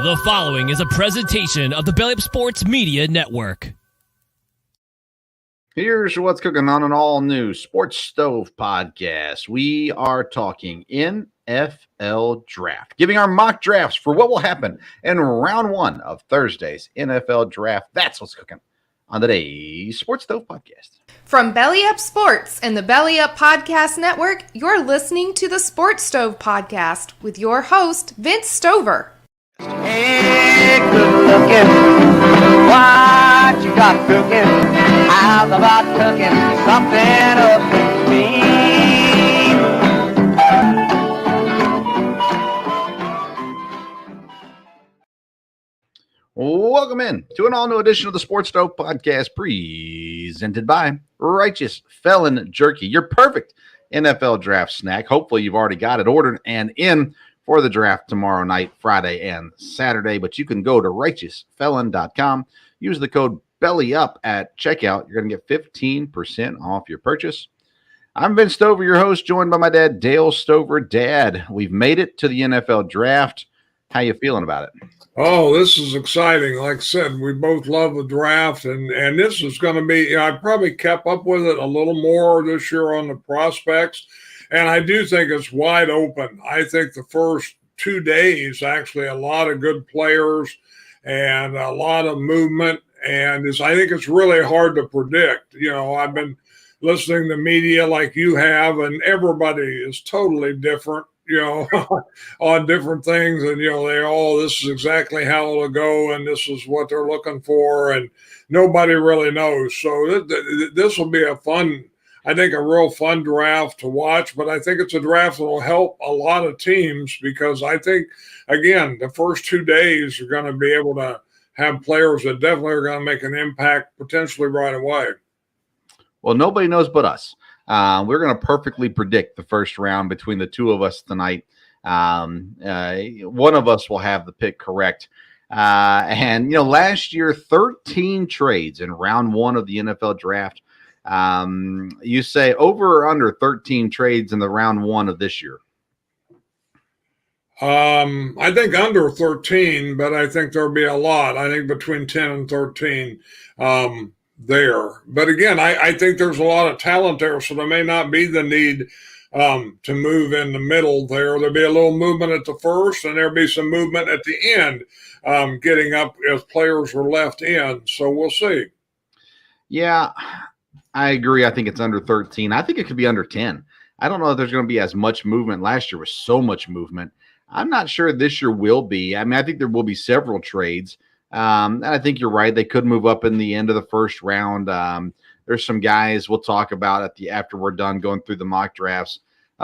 The following is a presentation of the Belly Up Sports Media Network. Here's what's cooking on an all-new Sports Stove podcast. We are talking NFL Draft, giving our mock drafts for what will happen in round one of Thursday's NFL Draft. That's what's cooking on today's Sports Stove podcast. From Belly Up Sports and the Belly Up Podcast Network, you're listening to the Sports Stove podcast with your host, Vince Stover. Hey, good looking, what you got cooking? How's about cooking something up with me? Welcome in to an all-new edition of the Sports Stove podcast presented by Righteous Felon Jerky, your perfect NFL draft snack. Hopefully you've already got it ordered and in for the draft tomorrow night, Friday and Saturday, but you can go to righteousfelon.com, use the code BELLYUP at checkout. You're going to get 15% off your purchase. I'm Vince Stover, your host, joined by my dad, Dale Stover. Dad, we've made it to the NFL draft. How you feeling about it? Oh, this is exciting. Like I said, we both love the draft, and this is going to be, I probably kept up with it a little more this year on the prospects, and I do think it's wide open. I think the first 2 days, actually, a lot of good players and a lot of movement, and I think it's really hard to predict. You know, I've been listening to media like you have, and everybody is totally different, you know, on different things. And, you know, this is exactly how it'll go, and this is what they're looking for, and nobody really knows. So this will be I think a real fun draft to watch, but I think it's a draft that will help a lot of teams because I think, again, the first 2 days you're going to be able to have players that definitely are going to make an impact potentially right away. Well, nobody knows but us. We're going to perfectly predict the first round between the two of us tonight. One of us will have the pick correct. And, you know, last year, 13 trades in round one of the NFL draft. You say over or under 13 trades in the round one of this year? I think under 13, but I think there'll be a lot. I think between 10 and 13 there. But again, I think there's a lot of talent there, so there may not be the need to move in the middle there. There'll be a little movement at the first, and there'll be some movement at the end, getting up as players are left in. So we'll see. Yeah, I agree. I think it's under 13. I think it could be under 10. I don't know if there's going to be as much movement. Last year was so much movement. I'm not sure this year will be. I mean, I think there will be several trades. And I think you're right. They could move up in the end of the first round. There's some guys we'll talk about after we're done going through the mock drafts.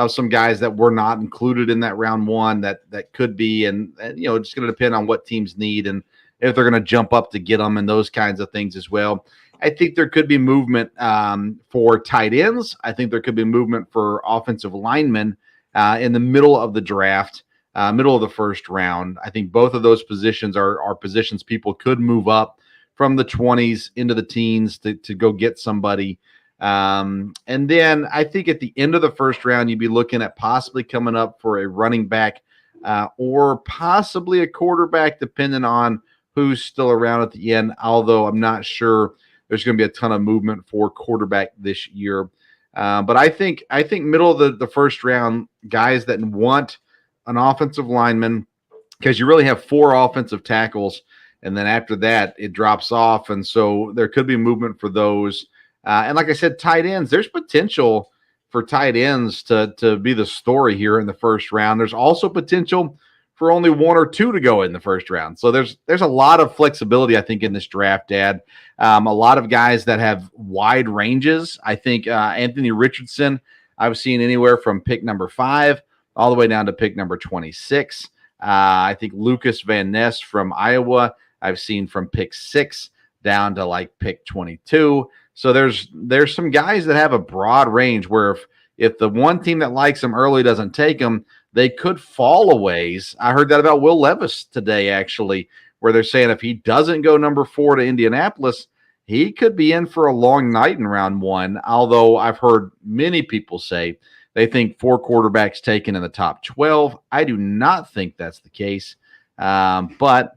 Some guys that were not included in that round one that could be, and you know, it's going to depend on what teams need and if they're going to jump up to get them and those kinds of things as well. I think there could be movement for tight ends. I think there could be movement for offensive linemen in the middle of the draft. Middle of the first round. I think both of those positions are positions people could move up from the 20s into the teens to go get somebody. And then I think at the end of the first round, you'd be looking at possibly coming up for a running back or possibly a quarterback, depending on who's still around at the end, although I'm not sure there's going to be a ton of movement for quarterback this year. But I think middle of the first round, guys that want an offensive lineman, because you really have 4 offensive tackles, and then after that it drops off, and so there could be movement for those. And like I said, tight ends, there's potential for tight ends to be the story here in the first round. There's also potential for only 1 or 2 to go in the first round. So there's a lot of flexibility, I think, in this draft, Dad. A lot of guys that have wide ranges. I think Anthony Richardson, I've seen anywhere from pick number 5 all the way down to pick number 26. I think Lucas Van Ness from Iowa, I've seen from pick 6 down to like pick 22. So there's some guys that have a broad range where if the one team that likes them early doesn't take them, they could fall a ways. I heard that about Will Levis today, actually, where they're saying if he doesn't go number 4 to Indianapolis, he could be in for a long night in round 1, although I've heard many people say they think 4 quarterbacks taken in the top 12. I do not think that's the case. But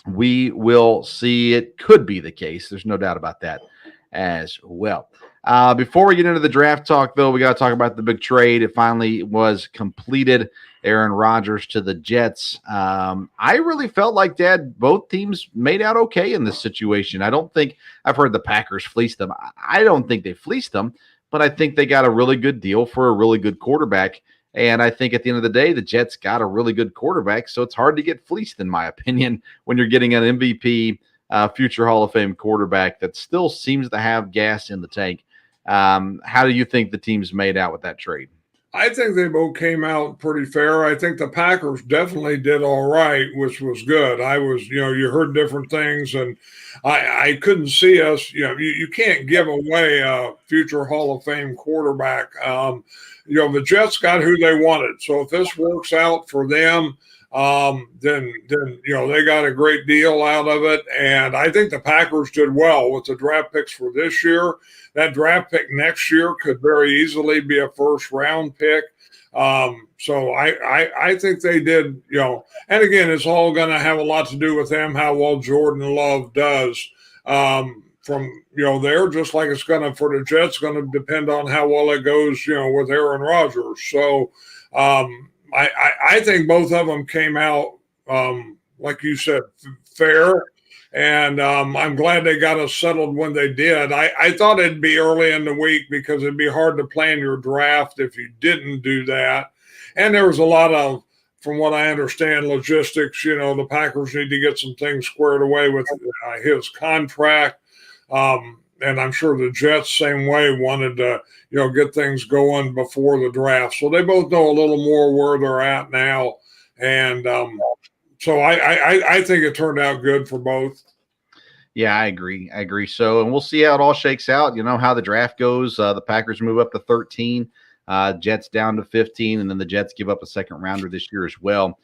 we will see. It could be the case. There's no doubt about that as well. Before we get into the draft talk, though, we got to talk about the big trade. It finally was completed. Aaron Rodgers to the Jets. I really felt like, Dad, both teams made out okay in this situation. I don't think I've heard the Packers fleeced them. I don't think they fleeced them, but I think they got a really good deal for a really good quarterback. And I think at the end of the day, the Jets got a really good quarterback, so it's hard to get fleeced, in my opinion, when you're getting an MVP, future Hall of Fame quarterback that still seems to have gas in the tank. How do you think the teams made out with that trade? I think they both came out pretty fair. I think the Packers definitely did all right, which was good. You heard different things, and I couldn't see us, you can't give away a future Hall of Fame quarterback. The Jets got who they wanted. So if this works out for them, then they got a great deal out of it. And I think the Packers did well with the draft picks for this year. That draft pick next year could very easily be a first round pick. So I think they did, and again, it's all going to have a lot to do with them, how well Jordan Love does. There, just like it's going to for the Jets, going to depend on how well it goes, with Aaron Rodgers. So I think both of them came out, like you said, fair. And I'm glad they got us settled when they did. I thought it'd be early in the week because it'd be hard to plan your draft if you didn't do that. And there was a lot of, from what I understand, logistics. The Packers need to get some things squared away with his contract. And I'm sure the Jets, same way, wanted to, get things going before the draft. So they both know a little more where they're at now. And so I think it turned out good for both. Yeah, I agree. So, and we'll see how it all shakes out. How the draft goes. The Packers move up to 13, Jets down to 15, and then the Jets give up a second rounder this year as well.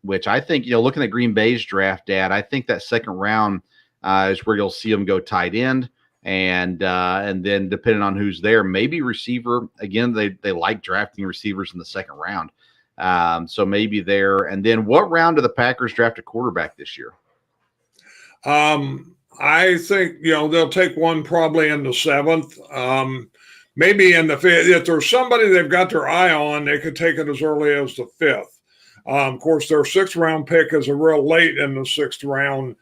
Which I think, looking at Green Bay's draft, Dad, I think that second round is where you'll see them go tight end, and then depending on who's there, maybe receiver. Again, they like drafting receivers in the second round. So maybe there. And then what round do the Packers draft a quarterback this year? I think, they'll take one probably in the seventh, maybe in the fifth. If there's somebody they've got their eye on, they could take it as early as the fifth. Of course, their sixth round pick is a real late in the sixth round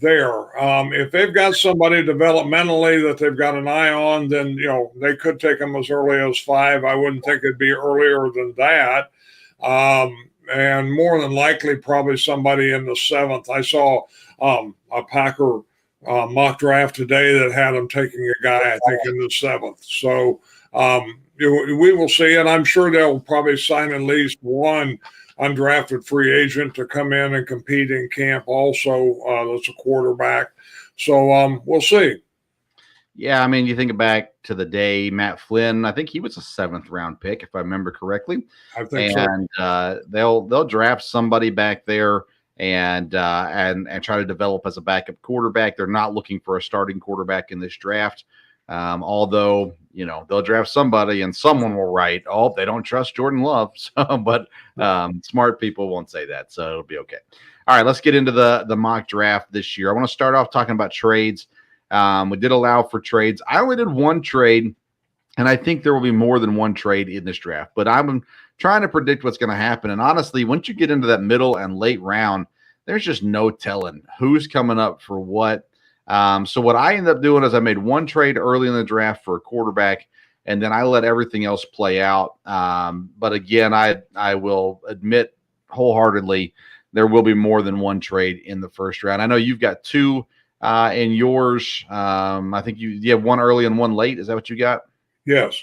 there. If they've got somebody developmentally that they've got an eye on, then, they could take them as early as 5. I wouldn't think it'd be earlier than that. And more than likely, probably somebody in the 7th. I saw a Packer mock draft today that had them taking a guy, I think, in the 7th. So we will see, and I'm sure they'll probably sign at least one undrafted free agent to come in and compete in camp also. That's a quarterback. So we'll see. Yeah, I mean, you think back to the day Matt Flynn, I think he was a 7th round pick, if I remember correctly. I think so. They'll draft somebody back there and try to develop as a backup quarterback. They're not looking for a starting quarterback in this draft. Although, they'll draft somebody and someone will write, "Oh, they don't trust Jordan Love." So, but smart people won't say that, so it'll be okay. All right, let's get into the mock draft this year. I want to start off talking about trades. We did allow for trades. I only did one trade, and I think there will be more than one trade in this draft, but I'm trying to predict what's going to happen. And honestly, once you get into that middle and late round, there's just no telling who's coming up for what. So what I ended up doing is I made one trade early in the draft for a quarterback, and then I let everything else play out. But again, I will admit wholeheartedly there will be more than one trade in the first round. I know you've got 2 in yours. I think you have one early and one late. Is that what you got? Yes.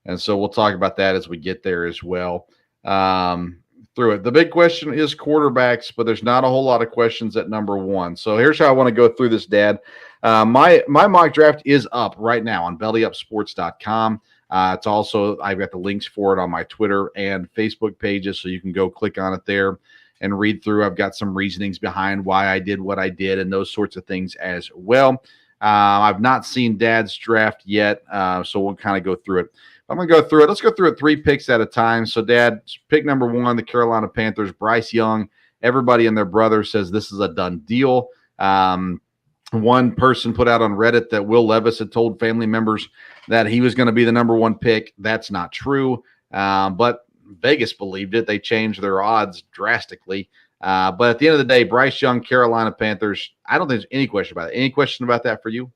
And so we'll talk about that as we get there as well. Through it. The big question is quarterbacks, but there's not a whole lot of questions at number 1. So here's how I want to go through this, Dad. My mock draft is up right now on bellyupsports.com. It's also, I've got the links for it on my Twitter and Facebook pages, so you can go click on it there and read through. I've got some reasonings behind why I did what I did and those sorts of things as well. I've not seen Dad's draft yet, so we'll kind of go through it. I'm going to go through it. Let's go through it 3 picks at a time. So, Dad, pick number 1, the Carolina Panthers, Bryce Young, everybody and their brother says this is a done deal. One person put out on Reddit that Will Levis had told family members that he was going to be the number one pick. That's not true, but Vegas believed it. They changed their odds drastically. But at the end of the day, Bryce Young, Carolina Panthers, I don't think there's any question about it. Any question about that for you?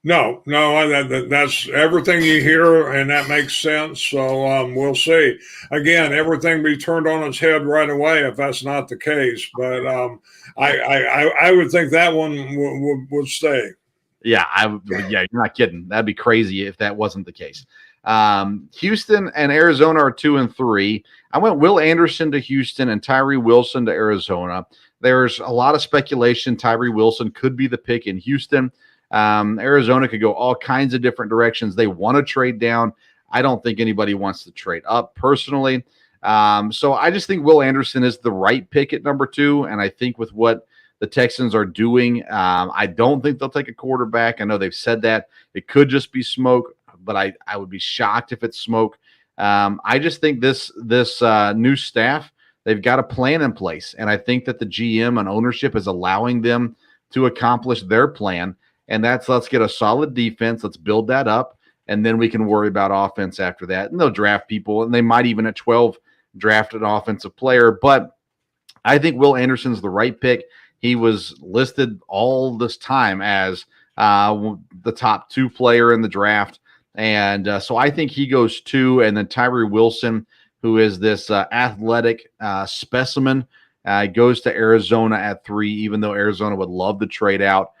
No, that's everything you hear, and that makes sense. So we'll see. Again, everything be turned on its head right away if that's not the case. But I would think that one would stay. Yeah, you're not kidding. That'd be crazy if that wasn't the case. Houston and Arizona are 2 and 3. I went Will Anderson to Houston and Tyree Wilson to Arizona. There's a lot of speculation Tyree Wilson could be the pick in Houston. Arizona could go all kinds of different directions. They want to trade down. I don't think anybody wants to trade up personally. So I just think Will Anderson is the right pick at number 2. And I think with what the Texans are doing, I don't think they'll take a quarterback. I know they've said that. It could just be smoke, but I would be shocked if it's smoke. I just think this new staff, they've got a plan in place. And I think that the GM and ownership is allowing them to accomplish their plan. And that's, let's get a solid defense. Let's build that up. And then we can worry about offense after that. And they'll draft people. And they might even at 12 draft an offensive player. But I think Will Anderson's the right pick. He was listed all this time as the top 2 player in the draft. And so I think he goes 2. And then Tyree Wilson, who is this athletic specimen, goes to Arizona at 3, even though Arizona would love to trade out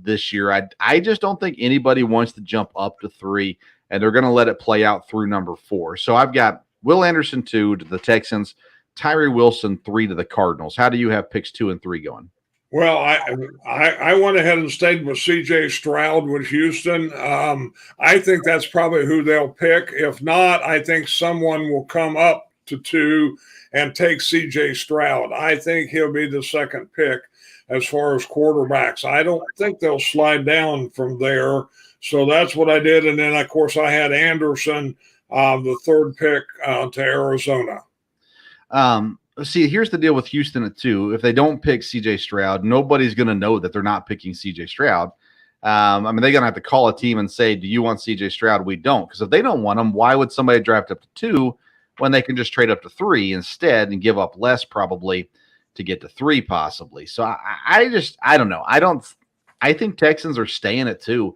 this year. I just don't think anybody wants to jump up to 3, and they're going to let it play out through number 4. So I've got Will Anderson 2 to the Texans, Tyree Wilson 3 to the Cardinals. How do you have picks 2 and 3 going? Well, I went ahead and stayed with C.J. Stroud with Houston. I think that's probably who they'll pick. If not, I think someone will come up to 2 and take C.J. Stroud. I think he'll be the second pick as far as quarterbacks. I don't think they'll slide down from there. So that's what I did. And then, of course, I had Anderson, the third pick to Arizona. See, here's the deal with Houston at 2. If they don't pick C.J. Stroud, nobody's going to know that they're not picking C.J. Stroud. They're going to have to call a team and say, do you want C.J. Stroud? We don't. Because if they don't want him, why would somebody draft up to 2 when they can just trade up to 3 instead and give up less probably to get to 3 possibly. So I don't know. I think Texans are staying at 2.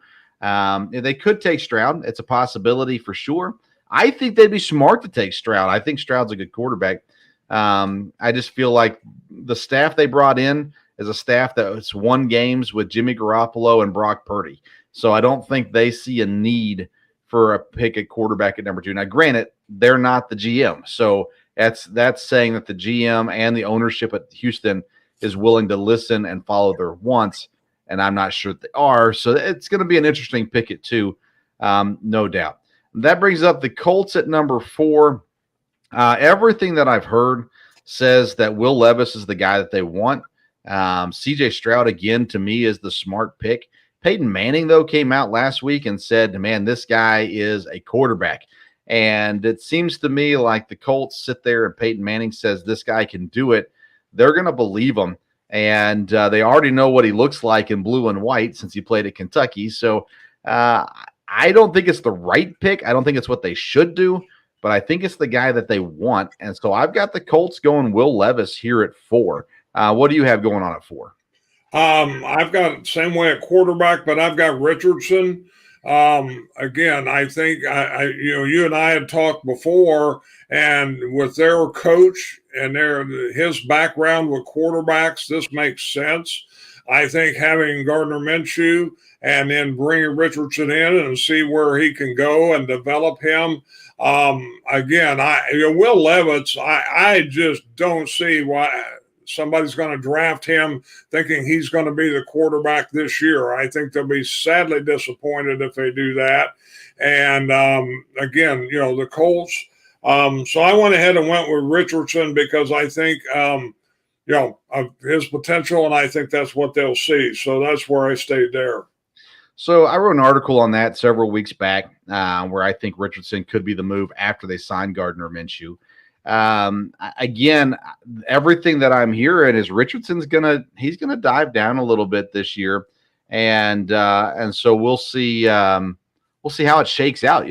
They could take Stroud. It's a possibility for sure. I think they'd be smart to take Stroud. I think Stroud's a good quarterback. I just feel like the staff they brought in is a staff that's won games with Jimmy Garoppolo and Brock Purdy. So I don't think they see a need for a pick at quarterback at number 2. Now, granted, they're not the GM. So that's saying that the GM and the ownership at Houston is willing to listen and follow their wants, and I'm not sure that they are. So it's going to be an interesting pick at 2, no doubt. That brings up the Colts at number 4. Everything that I've heard says that Will Levis is the guy that they want. C.J. Stroud, again, to me, is the smart pick. Peyton Manning, though, came out last week and said, man, this guy is a quarterback. And it seems to me like the Colts sit there and Peyton Manning says this guy can do it. They're going to believe him. And they already know what he looks like in blue and white since he played at Kentucky. So I don't think it's the right pick. I don't think it's what they should do. But I think it's the guy that they want. And so I've got the Colts going Will Levis here at 4. What do you have going on at 4? I've got same way at quarterback, but I've got Richardson. Again, I think you and I had talked before, and with their coach and his background with quarterbacks, this makes sense. I think having Gardner Minshew and then bringing Richardson in and see where he can go and develop him. Again, Will Levis, I just don't see why somebody's going to draft him thinking he's going to be the quarterback this year. I think they'll be sadly disappointed if they do that. And again, the Colts. So I went ahead and went with Richardson because I think, of his potential, and I think that's what they'll see. So that's where I stayed there. So I wrote an article on that several weeks back where I think Richardson could be the move after they signed Gardner Minshew. Again, everything that I'm hearing is Richardson's he's gonna dive down a little bit this year, and so we'll see how it shakes out.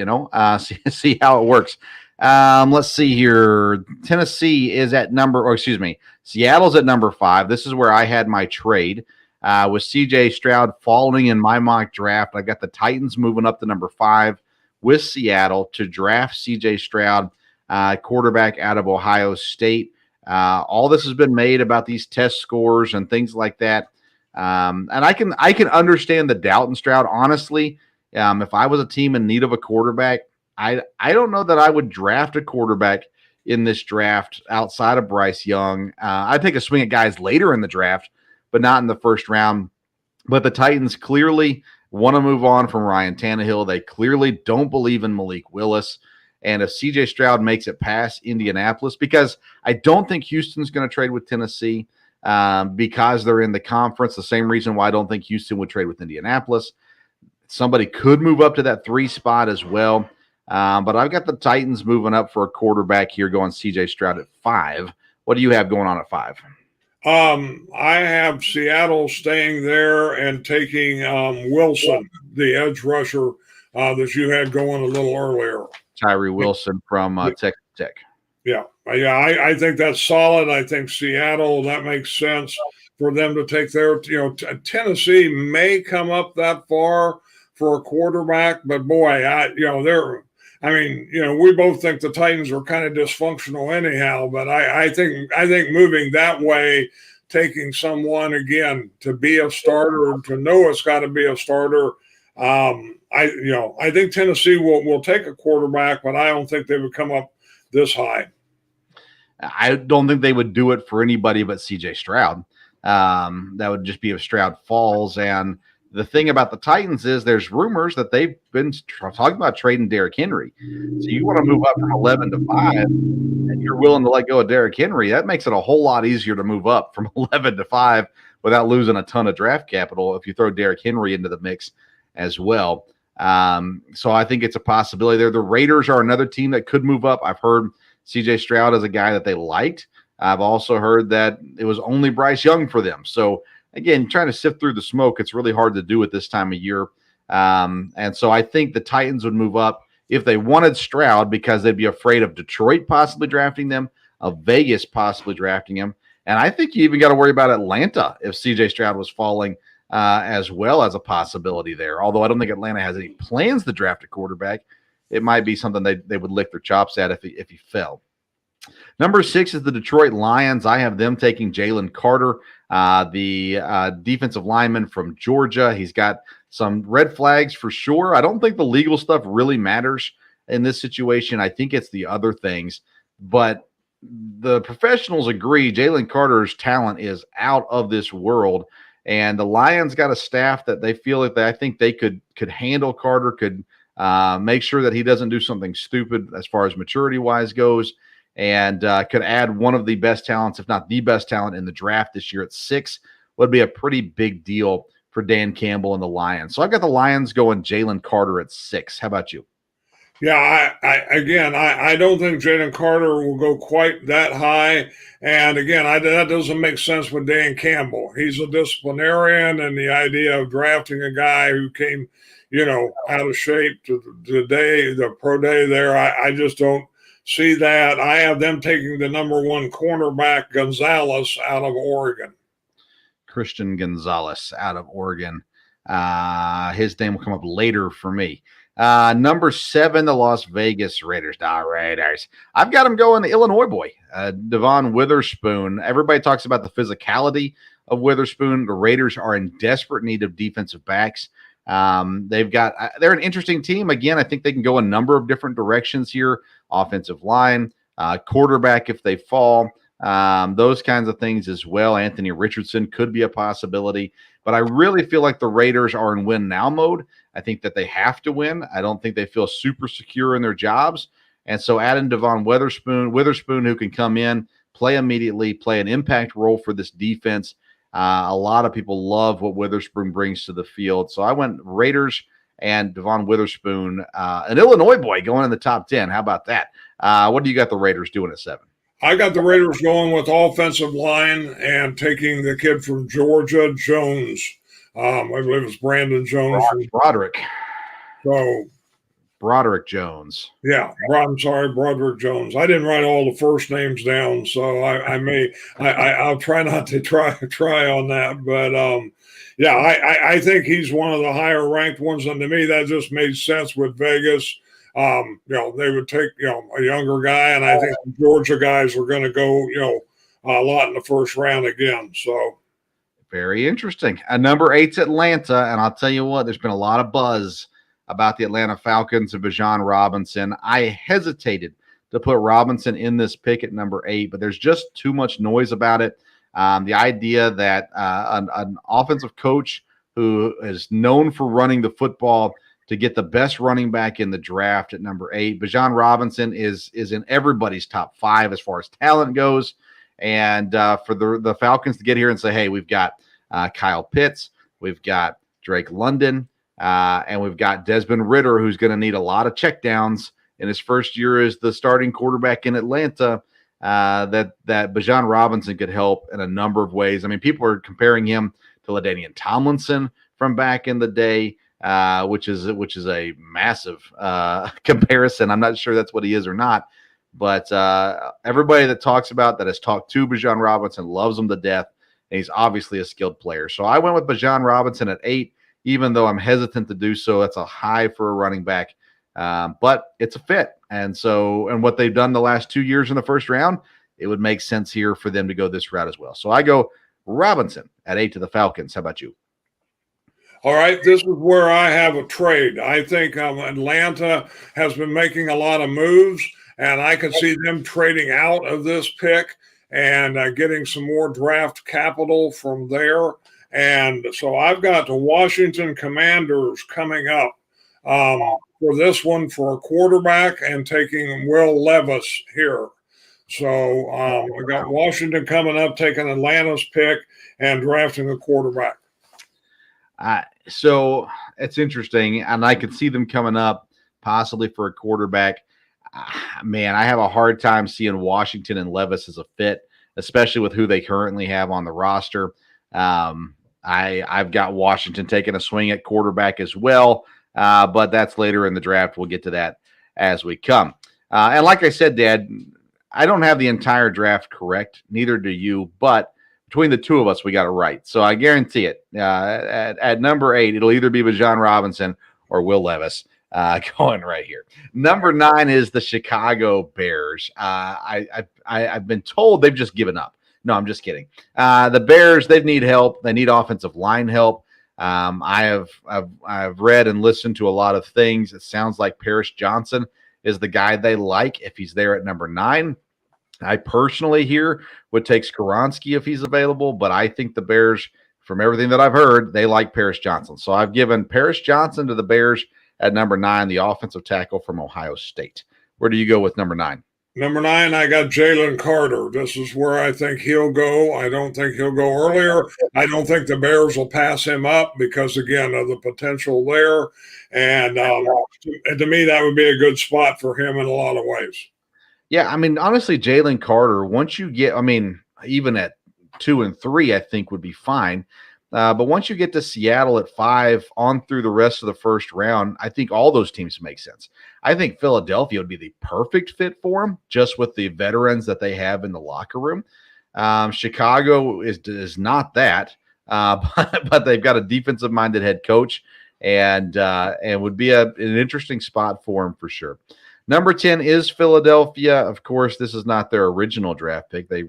See how it works. Let's see here. Tennessee is at Seattle's at number 5. This is where I had my trade with C.J. Stroud falling in my mock draft. I got the Titans moving up to number 5 with Seattle to draft C.J. Stroud, quarterback out of Ohio State. All this has been made about these test scores and things like that. And I can understand the doubt in Stroud. Honestly, if I was a team in need of a quarterback, I don't know that I would draft a quarterback in this draft outside of Bryce Young. I'd take a swing at guys later in the draft, but not in the first round. But the Titans clearly want to move on from Ryan Tannehill. They clearly don't believe in Malik Willis. And if C.J. Stroud makes it past Indianapolis, because I don't think Houston's going to trade with Tennessee because they're in the conference, the same reason why I don't think Houston would trade with Indianapolis. Somebody could move up to that 3 spot as well. But I've got the Titans moving up for a quarterback here, going C.J. Stroud at 5. What do you have going on at 5? I have Seattle staying there and taking Wilson, the edge rusher that you had going a little earlier. Tyree Wilson from Texas Tech. Yeah. I think that's solid. I think Seattle, that makes sense for them to take their, Tennessee may come up that far for a quarterback, but boy, we both think the Titans are kind of dysfunctional anyhow, but I think moving that way, taking someone again to be a starter, to know it's got to be a starter. I think Tennessee will take a quarterback, but I don't think they would come up this high. I don't think they would do it for anybody but C.J. Stroud. That would just be if Stroud falls. And the thing about the Titans is there's rumors that they've been talking about trading Derrick Henry. So you want to move up from 11 to 5, and you're willing to let go of Derrick Henry. That makes it a whole lot easier to move up from 11 to 5 without losing a ton of draft capital if you throw Derrick Henry into the mix as well. So I think it's a possibility there. The Raiders are another team that could move up. I've heard C.J. Stroud is a guy that they liked. I've also heard that it was only Bryce Young for them. So again, trying to sift through the smoke, it's really hard to do at this time of year. And so I think the Titans would move up if they wanted Stroud because they'd be afraid of Detroit possibly drafting them, of Vegas possibly drafting him. And I think you even got to worry about Atlanta if C.J. Stroud was falling as well as a possibility there. Although I don't think Atlanta has any plans to draft a quarterback. It might be something they would lick their chops at if he fell. Number 6 is the Detroit Lions. I have them taking Jalen Carter, the defensive lineman from Georgia. He's got some red flags for sure. I don't think the legal stuff really matters in this situation. I think it's the other things. But the professionals agree Jalen Carter's talent is out of this world. And the Lions got a staff that they feel like I think they could handle Carter, could make sure that he doesn't do something stupid as far as maturity-wise goes, and could add one of the best talents, if not the best talent in the draft this year at 6. Would be a pretty big deal for Dan Campbell and the Lions. So I've got the Lions going Jalen Carter at 6. How about you? Yeah, I don't think Jalen Carter will go quite that high. And again, that doesn't make sense with Dan Campbell. He's a disciplinarian, and the idea of drafting a guy who came, out of shape to the pro day there, I just don't see that. I have them taking the number 1 cornerback, Gonzalez, out of Oregon. Christian Gonzalez out of Oregon. His name will come up later for me. Number 7, the Las Vegas Raiders. Raiders. I've got them going the Illinois boy, Devon Witherspoon. Everybody talks about the physicality of Witherspoon. The Raiders are in desperate need of defensive backs. They're an interesting team. Again, I think they can go a number of different directions here. Offensive line, quarterback if they fall, those kinds of things as well. Anthony Richardson could be a possibility. But I really feel like the Raiders are in win now mode. I think that they have to win. I don't think they feel super secure in their jobs. And so adding Devon Witherspoon, who can come in, play immediately, play an impact role for this defense. A lot of people love what Witherspoon brings to the field. So I went Raiders and Devon Witherspoon, an Illinois boy, going in the top 10. How about that? What do you got the Raiders doing at 7? I got the Raiders going with offensive line and taking the kid from Georgia, Jones. I believe it's Brandon Jones. Broderick. So Broderick Jones. Yeah, I'm sorry, Broderick Jones. I didn't write all the first names down, so I'll try not to try on that. But I think he's one of the higher ranked ones, and to me that just made sense with Vegas. They would take a younger guy, and I think the Georgia guys are going to go a lot in the first round again. So very interesting. Number 8's Atlanta, and I'll tell you what, there's been a lot of buzz about the Atlanta Falcons and Bijan Robinson. I hesitated to put Robinson in this pick at number 8, but there's just too much noise about it. The idea that an offensive coach who is known for running the football to get the best running back in the draft at number 8, Bijan Robinson is in everybody's top 5 as far as talent goes. And for the Falcons to get here and say, hey, we've got Kyle Pitts, we've got Drake London, and we've got Desmond Ridder, who's going to need a lot of checkdowns in his first year as the starting quarterback in Atlanta, that Bijan Robinson could help in a number of ways. I mean, people are comparing him to LaDainian Tomlinson from back in the day, which is a massive comparison. I'm not sure that's what he is or not, but everybody that talks about that has talked to Bijan Robinson loves him to death, and he's obviously a skilled player. So I went with Bijan Robinson at 8. Even though I'm hesitant to do so. That's a high for a running back, but it's a fit. And what they've done the last 2 years in the first round, it would make sense here for them to go this route as well. So I go Robinson at 8 to the Falcons. How about you? All right, this is where I have a trade. I think Atlanta has been making a lot of moves, and I could see them trading out of this pick and getting some more draft capital from there. And so I've got the Washington Commanders coming up for this one for a quarterback and taking Will Levis here. So we got Washington coming up, taking Atlanta's pick and drafting a quarterback. So it's interesting, and I could see them coming up possibly for a quarterback. Man, I have a hard time seeing Washington and Levis as a fit, especially with who they currently have on the roster. I've got Washington taking a swing at quarterback as well, but that's later in the draft. We'll get to that as we come. And like I said, Dad, I don't have the entire draft correct. Neither do you, but between the two of us, we got it right. So I guarantee it. At number 8, it'll either be Bijan Robinson or Will Levis going right here. Number 9 is the Chicago Bears. I've been told they've just given up. No, I'm just kidding. The Bears, they need help. They need offensive line help. I've read and listened to a lot of things. It sounds like Paris Johnson is the guy they like if he's there at number 9. I personally here would take Skoronski if he's available, but I think the Bears, from everything that I've heard, they like Paris Johnson. So I've given Paris Johnson to the Bears at number 9, the offensive tackle from Ohio State. Where do you go with number 9? Number 9, I got Jalen Carter. This is where I think he'll go. I don't think he'll go earlier. I don't think the Bears will pass him up because, again, of the potential there. And to me, that would be a good spot for him in a lot of ways. Yeah, I mean, honestly, Jalen Carter, once you get, even at 2 and 3, I think would be fine. But once you get to Seattle at 5 on through the rest of the first round, I think all those teams make sense. I think Philadelphia would be the perfect fit for him, just with the veterans that they have in the locker room. Chicago is not that, but they've got a defensive-minded head coach, and would be an interesting spot for him for sure. Number 10 is Philadelphia. Of course, this is not their original draft pick. They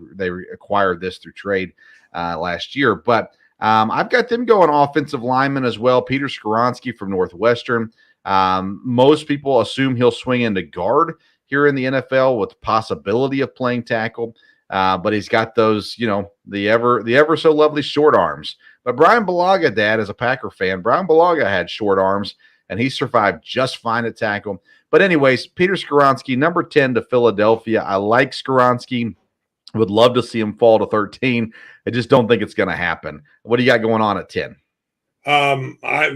acquired this through trade last year, but I've got them going offensive lineman as well. Peter Skoronski from Northwestern. Most people assume he'll swing into guard here in the NFL with possibility of playing tackle, but he's got those, the ever so lovely short arms. But Brian Bulaga, Dad, as a Packer fan, Brian Bulaga had short arms, and he survived just fine at tackle. But anyways, Peter Skoronski, number 10 to Philadelphia. I like Skoronski. Would love to see him fall to 13. I just don't think it's going to happen. What do you got going on at 10?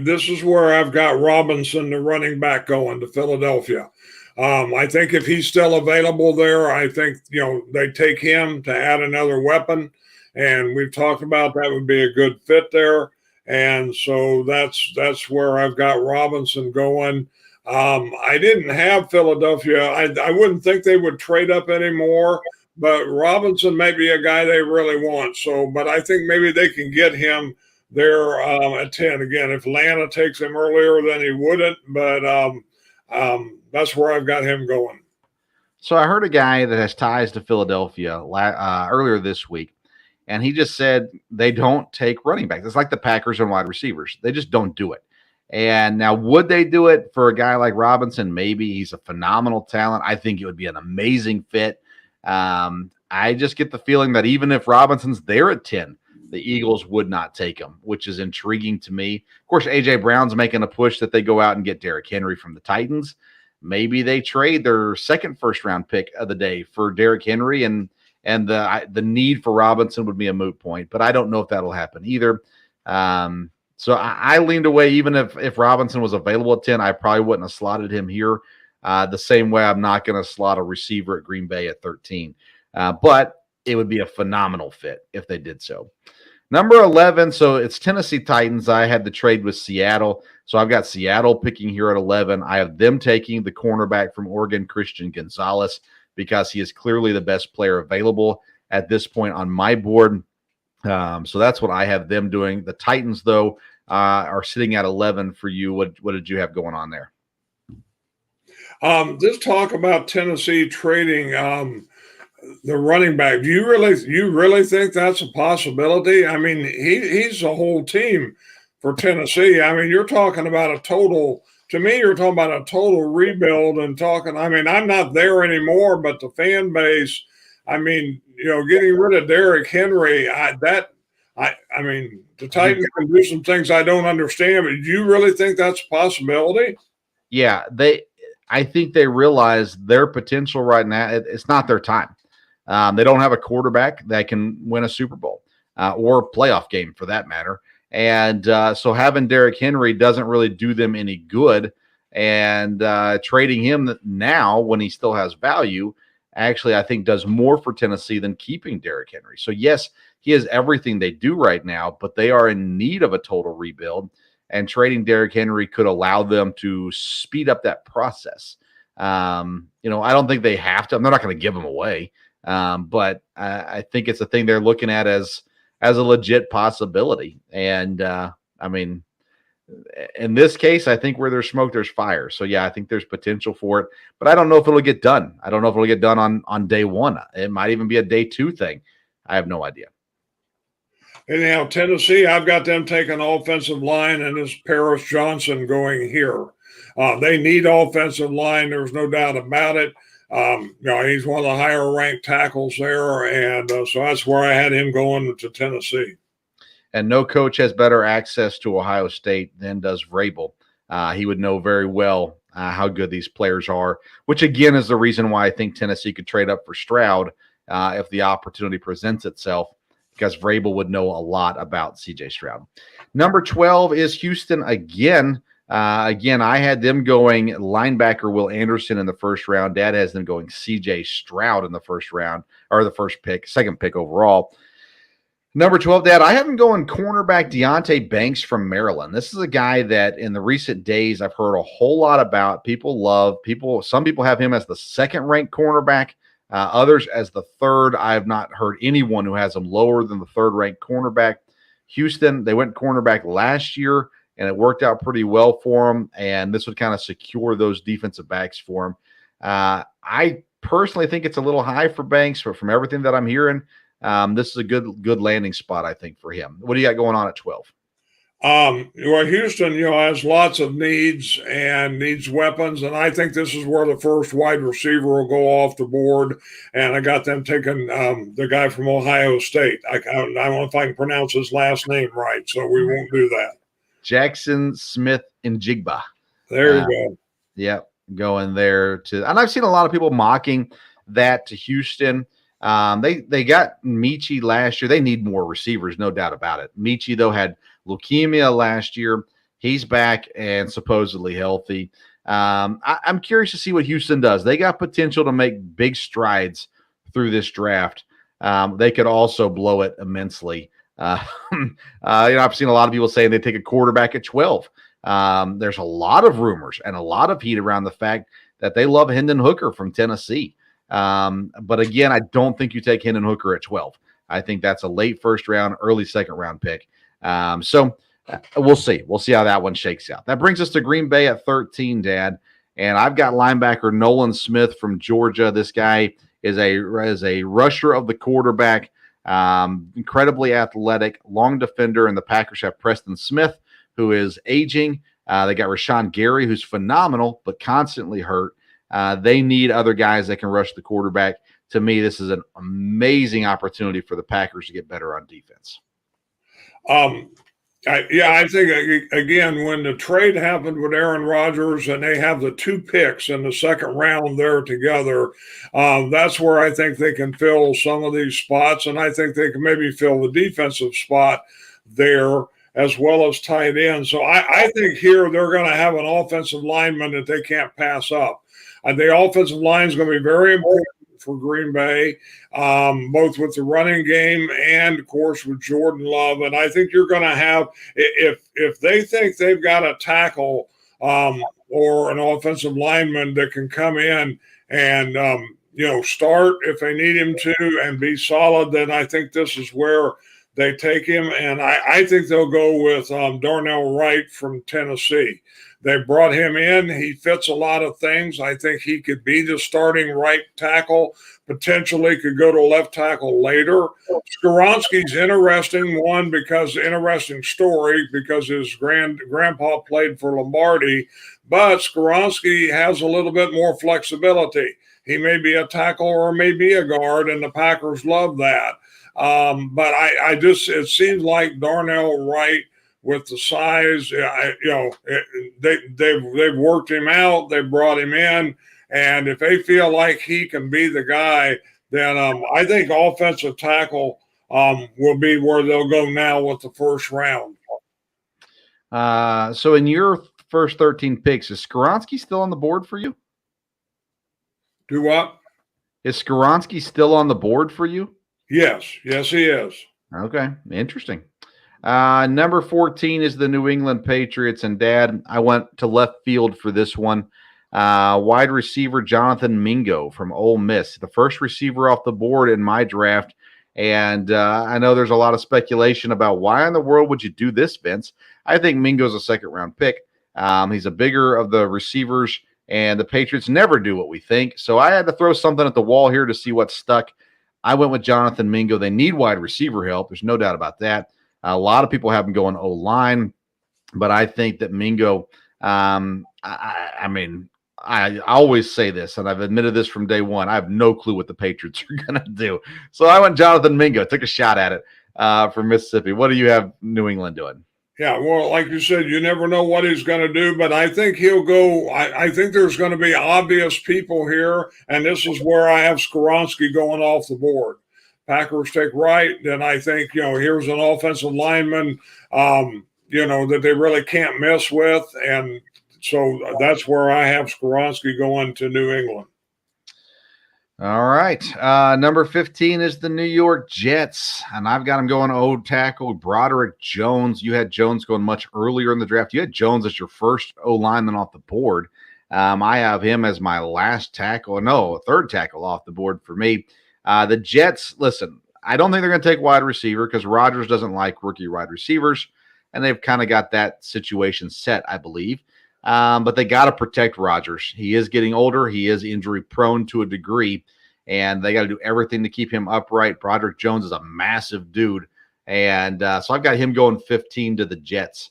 This is where I've got Robinson, the running back, going to Philadelphia. I think if he's still available there, I think, they take him to add another weapon. And we've talked about that would be a good fit there. And so that's where I've got Robinson going. I didn't have Philadelphia. I wouldn't think they would trade up anymore, but Robinson may be a guy they really want. So, but I think maybe they can get him there at 10. Again, if Atlanta takes him earlier, then he wouldn't. But that's where I've got him going. So I heard a guy that has ties to Philadelphia earlier this week, and he just said they don't take running backs. It's like the Packers and wide receivers. They just don't do it. And now, would they do it for a guy like Robinson? Maybe. He's a phenomenal talent. I think it would be an amazing fit. I just get the feeling that even if Robinson's there at 10, the Eagles would not take him, which is intriguing to me. Of course, A.J. Brown's making a push that they go out and get Derrick Henry from the Titans. Maybe they trade their second first-round pick of the day for Derrick Henry, and the need for Robinson would be a moot point. But I don't know if that'll happen either. So I leaned away. Even if Robinson was available at 10, I probably wouldn't have slotted him here the same way I'm not going to slot a receiver at Green Bay at 13. But it would be a phenomenal fit if they did so. Number 11, so it's Tennessee Titans. I had the trade with Seattle. So I've got Seattle picking here at 11. I have them taking the cornerback from Oregon, Christian Gonzalez, because he is clearly the best player available at this point on my board. So that's what I have them doing. The Titans, though, are sitting at 11 for you. What did you have going on there? Just talk about Tennessee trading the running back. Do you really think that's a possibility? I mean, he's a whole team for Tennessee. I mean, you're talking about a total. To me, you're talking about a total rebuild and talking. I mean, I'm not there anymore, but the fan base. I mean, getting rid of Derrick Henry. I mean, the Titans can do some things I don't understand. But do you really think that's a possibility? Yeah, I think they realize their potential right now. It's not their time. They don't have a quarterback that can win a Super Bowl or a playoff game for that matter. And so having Derrick Henry doesn't really do them any good. And trading him now when he still has value, actually, I think does more for Tennessee than keeping Derrick Henry. So, yes, he has everything they do right now, but they are in need of a total rebuild. And trading Derrick Henry could allow them to speed up that process. I don't think they have to. They're not going to give him away. But I think it's a thing they're looking at as a legit possibility. And, I mean, in this case, I think where there's smoke, there's fire. So, yeah, I think there's potential for it. But I don't know if it'll get done. I don't know if it'll get done on day one. It might even be a day two thing. I have no idea. Anyhow, Tennessee, I've got them taking offensive line, and this Paris Johnson going here. They need offensive line. There's no doubt about it. He's one of the higher ranked tackles there. And so that's where I had him going to Tennessee. And no coach has better access to Ohio State than does Vrabel. He would know very well how good these players are, which, again, is the reason why I think Tennessee could trade up for Stroud if the opportunity presents itself, because Vrabel would know a lot about C.J. Stroud. Number 12 is Houston again. Again, I had them going linebacker Will Anderson in the first round. Dad has them going C.J. Stroud in the first round, or the second pick overall. Number 12, Dad, I have him going cornerback Deonte Banks from Maryland. This is a guy that in the recent days I've heard a whole lot about. Some people have him as the second-ranked cornerback, others as the third. I have not heard anyone who has him lower than the third-ranked cornerback. Houston, they went cornerback last year, and it worked out pretty well for them, and this would kind of secure those defensive backs for him. I personally think it's a little high for Banks, but from everything that I'm hearing, this is a good landing spot, I think, for him. What do you got going on at 12? Houston, has lots of needs and needs weapons, and I think this is where the first wide receiver will go off the board. And I got them taking the guy from Ohio State. I don't know if I can pronounce his last name right, so we won't do that. Jackson Smith and Jigba. There you go. Yep, going there to, and I've seen a lot of people mocking that to Houston. They got Michi last year. They need more receivers, no doubt about it. Michi, though, had leukemia last year. He's back and supposedly healthy. I'm curious to see what Houston does. They got potential to make big strides through this draft. They could also blow it immensely. I've seen a lot of people saying they take a quarterback at 12. There's a lot of rumors and a lot of heat around the fact that they love Hendon Hooker from Tennessee. But again, I don't think you take Hendon Hooker at 12. I think that's a late first round, early second round pick. So we'll see. We'll see how that one shakes out. That brings us to Green Bay at 13, Dad. And I've got linebacker Nolan Smith from Georgia. This guy is a rusher of the quarterback, incredibly athletic, long defender, and the Packers have Preston Smith, who is aging. They got Rashawn Gary, who's phenomenal, but constantly hurt. They need other guys that can rush the quarterback. To me, this is an amazing opportunity for the Packers to get better on defense. I think, again, when the trade happened with Aaron Rodgers and they have the 2 picks in the second round there together, that's where I think they can fill some of these spots. And I think they can maybe fill the defensive spot there as well as tight end. So I think here they're going to have an offensive lineman that they can't pass up. The offensive line is going to be very important for Green Bay, both with the running game and, of course, with Jordan Love. And I think you're going to have, if they think they've got a tackle or an offensive lineman that can come in and, start if they need him to and be solid, then I think this is where they take him. And I think they'll go with Darnell Wright from Tennessee. They brought him in. He fits a lot of things. I think he could be the starting right tackle, potentially could go to left tackle later. Skoronski's interesting story because his grandpa played for Lombardi, but Skoronski has a little bit more flexibility. He may be a tackle or may be a guard, and the Packers love that. But it seems like Darnell Wright, with the size, they've worked him out. They brought him in, and if they feel like he can be the guy, then I think offensive tackle will be where they'll go now with the first round. So in your first 13 picks, is Skoronski still on the board for you? Do what? Is Skoronski still on the board for you? Yes, he is. Okay, interesting. Number 14 is the New England Patriots. And, Dad, I went to left field for this one. Wide receiver Jonathan Mingo from Ole Miss, the first receiver off the board in my draft. And I know there's a lot of speculation about why in the world would you do this, Vince? I think Mingo's a second-round pick. He's a bigger of the receivers, and the Patriots never do what we think. So I had to throw something at the wall here to see what stuck. I went with Jonathan Mingo. They need wide receiver help. There's no doubt about that. A lot of people have him going O-line, but I think that Mingo, I always say this, and I've admitted this from day one. I have no clue what the Patriots are going to do. So I went Jonathan Mingo, took a shot at it from Mississippi. What do you have New England doing? Yeah, well, like you said, you never know what he's going to do, but I think he'll go. I think there's going to be obvious people here, and this is where I have Skoronski going off the board. Packers take Wright, then I think, here's an offensive lineman, that they really can't mess with. And so that's where I have Skoronski going to New England. All right. Number 15 is the New York Jets, and I've got him going old tackle, Broderick Jones. You had Jones going much earlier in the draft. You had Jones as your first O-lineman off the board. I have him as my last tackle. No, third tackle off the board for me. The Jets, listen, I don't think they're going to take wide receiver because Rodgers doesn't like rookie wide receivers, and they've kind of got that situation set, I believe. But they got to protect Rodgers. He is getting older. He is injury prone to a degree, and they got to do everything to keep him upright. Broderick Jones is a massive dude, and so I've got him going 15 to the Jets.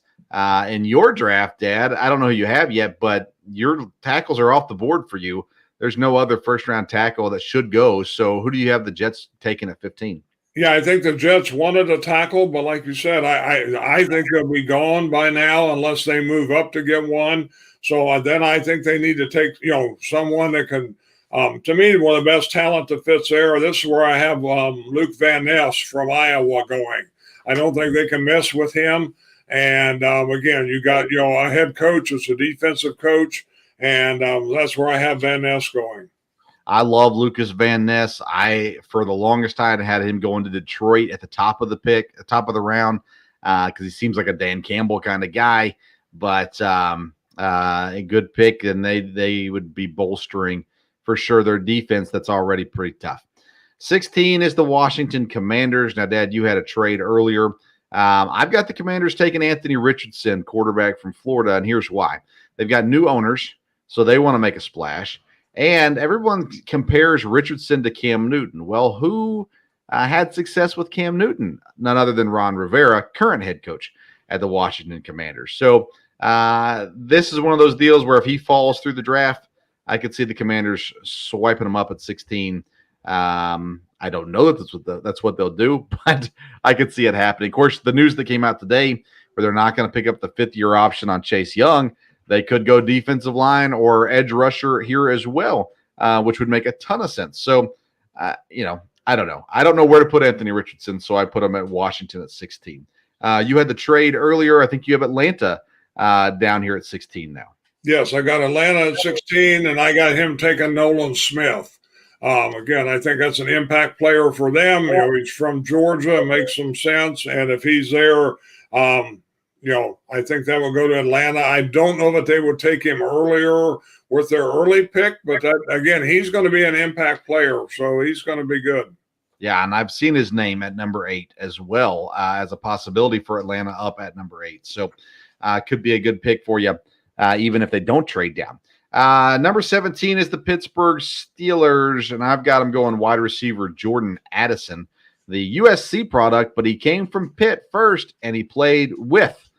In your draft, Dad, I don't know who you have yet, but your tackles are off the board for you. There's no other first-round tackle that should go. So who do you have the Jets taking at 15? Yeah, I think the Jets wanted a tackle, but like you said, I think they'll be gone by now unless they move up to get one. So then I think they need to take, someone that can, to me, one of the best talent that fits there. This is where I have Luke Van Ness from Iowa going. I don't think they can mess with him. And again, you got a head coach as a defensive coach, and that's where I have Van Ness going. I love Lucas Van Ness. For the longest time, had him going to Detroit at the top of the round, because he seems like a Dan Campbell kind of guy. But a good pick, and they would be bolstering for sure their defense that's already pretty tough. 16 is the Washington Commanders. Now, Dad, you had a trade earlier. I've got the Commanders taking Anthony Richardson, quarterback from Florida, and here's why. They've got new owners, so they want to make a splash. And everyone compares Richardson to Cam Newton. Well, who had success with Cam Newton? None other than Ron Rivera, current head coach at the Washington Commanders. So this is one of those deals where if he falls through the draft, I could see the Commanders swiping him up at 16. I don't know that that's what they'll do, but I could see it happening. Of course, the news that came out today where they're not going to pick up the fifth-year option on Chase Young, they could go defensive line or edge rusher here as well, which would make a ton of sense. So, I don't know. I don't know where to put Anthony Richardson, so I put him at Washington at 16. You had the trade earlier. I think you have Atlanta down here at 16 now. Yes, I got Atlanta at 16, and I got him taking Nolan Smith. Again, I think that's an impact player for them. He's from Georgia. It makes some sense. And if he's there, I think that will go to Atlanta. I don't know that they would take him earlier with their early pick, but again, he's going to be an impact player, so he's going to be good. Yeah, and I've seen his name at number 8 as well as a possibility for Atlanta up at number 8. So could be a good pick for you, even if they don't trade down. Number 17 is the Pittsburgh Steelers, and I've got them going wide receiver Jordan Addison, the USC product, but he came from Pitt first, and he played with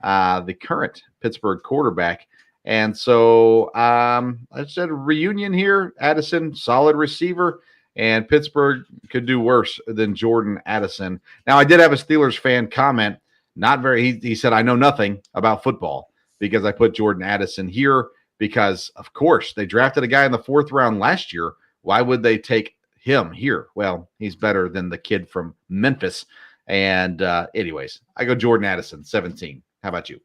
the current Pittsburgh quarterback. And so I said a reunion here. Addison, solid receiver, and Pittsburgh could do worse than Jordan Addison. Now, I did have a Steelers fan comment. He said, I know nothing about football because I put Jordan Addison here because, of course, they drafted a guy in the 4th round last year. Why would they take him here? Well, he's better than the kid from Memphis. And anyways, I go Jordan Addison, 17. How about you?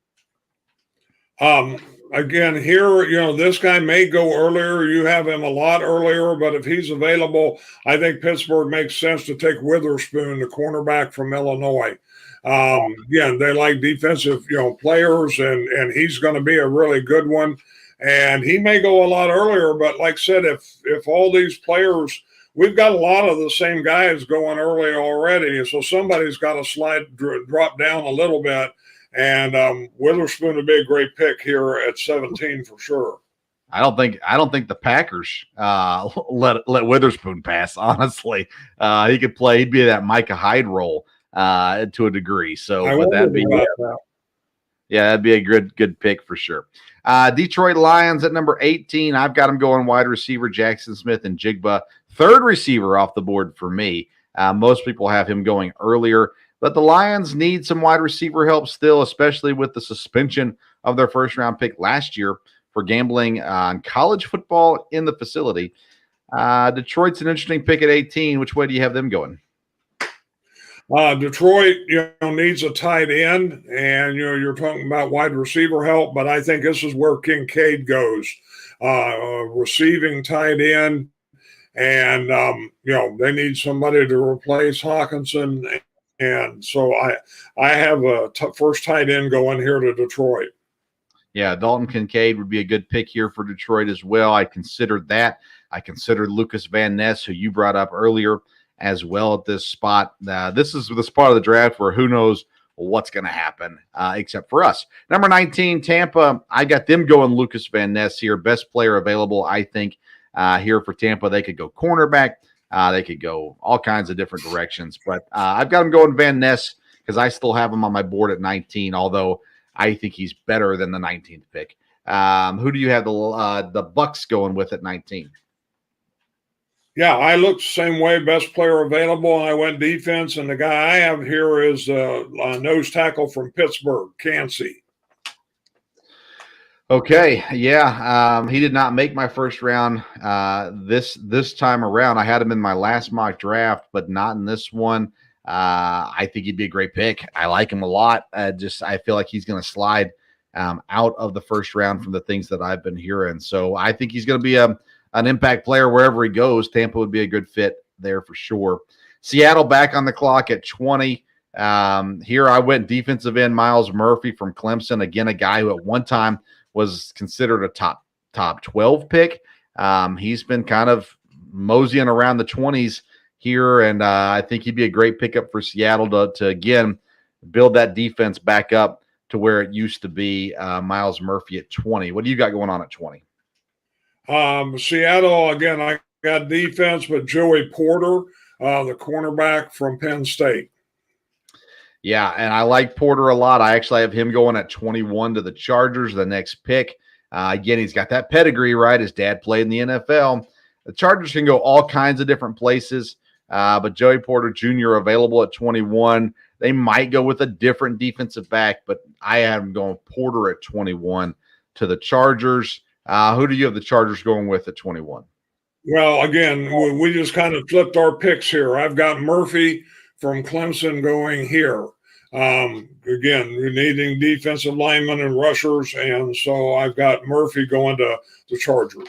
Again, here, this guy may go earlier. You have him a lot earlier, but if he's available, I think Pittsburgh makes sense to take Witherspoon, the cornerback from Illinois. Again, they like defensive, players, and he's going to be a really good one. And he may go a lot earlier, but like I said, if all these players, we've got a lot of the same guys going early already, so somebody's got to drop down a little bit. And Witherspoon would be a great pick here at 17 for sure. I don't think the Packers let Witherspoon pass. Honestly, he could play. He'd be that Micah Hyde role to a degree. So, that'd be a good pick for sure. Detroit Lions at number 18. I've got them going wide receiver Jackson Smith and Jigba, 3rd receiver off the board for me. Most people have him going earlier. But the Lions need some wide receiver help still, especially with the suspension of their 1st-round pick last year for gambling on college football in the facility. Detroit's an interesting pick at 18. Which way do you have them going? Detroit, needs a tight end, and you're talking about wide receiver help, but I think this is where Kincaid goes, receiving tight end, and they need somebody to replace Hawkinson. And so I have a first tight end going here to Detroit. Yeah, Dalton Kincaid would be a good pick here for Detroit as well. I considered that. I considered Lucas Van Ness, who you brought up earlier, as well at this spot. This is the spot of the draft where who knows what's going to happen, except for us. Number 19, Tampa. I got them going Lucas Van Ness here. Best player available, I think, here for Tampa. They could go cornerback. They could go all kinds of different directions, but I've got him going Van Ness because I still have him on my board at 19, although I think he's better than the 19th pick. Who do you have the Bucks going with at 19? Yeah, I looked the same way, best player available, and I went defense, and the guy I have here is a nose tackle from Pittsburgh, Cansey. Okay, yeah, he did not make my 1st round this time around. I had him in my last mock draft, but not in this one. I think he'd be a great pick. I like him a lot. I feel like he's going to slide out of the first round from the things that I've been hearing. So I think he's going to be an impact player wherever he goes. Tampa would be a good fit there for sure. Seattle back on the clock at 20. Here I went defensive end Miles Murphy from Clemson. Again, a guy who at one time was considered a top 12 pick. He's been kind of moseying around the 20s here, and I think he'd be a great pickup for Seattle to again build that defense back up to where it used to be. Miles Murphy at 20. What do you got going on at 20? Seattle, again, I got defense, but Joey Porter, the cornerback from Penn State. Yeah, and I like Porter a lot. I actually have him going at 21 to the Chargers, the next pick. Again, he's got that pedigree, right? His dad played in the NFL. The Chargers can go all kinds of different places, but Joey Porter Jr. available at 21. They might go with a different defensive back, but I have him going Porter at 21 to the Chargers. Who do you have the Chargers going with at 21? Well, again, we just kind of flipped our picks here. I've got Murphy from Clemson going here. Again, we're needing defensive linemen and rushers, and so I've got Murphy going to the Chargers.